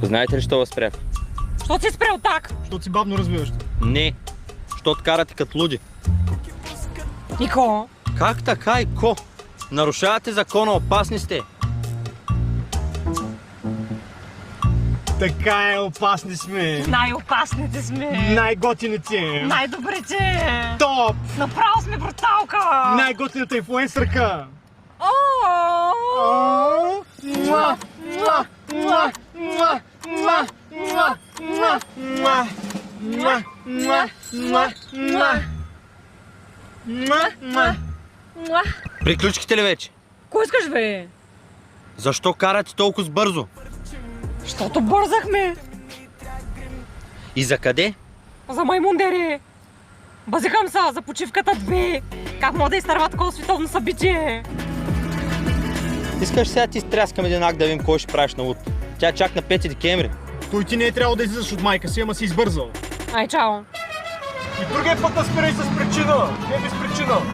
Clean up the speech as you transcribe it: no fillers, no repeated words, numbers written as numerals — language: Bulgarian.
Знаете ли, що възпря? Що си спрял так? Защото си бавно развиваш. Не, защото карате като луди. Нико. Как така и ко? Нарушавате закона, опасни сте. Така е, опасни сме. Най-опасните сме. Най-готините. Най-добрите. Топ. Направо сме бруталка. Най-готината инфлуенсърка. О! Приключихте ли вече? Кой искаш, бе? Защо карате толкова бързо? Защото бързахме. И за къде? За Маймундери. Базикам са за почивката 2. Как мога да изтърва такова световно събитие? Искаш сега ти стряскам един акт да видим кой ще правиш на луд. Тя чак на 5 декември. Той ти не е трябвало да излизаш от майка си, ама си избързал. Ай, чао. И другия път да спирай с причина, не без причина.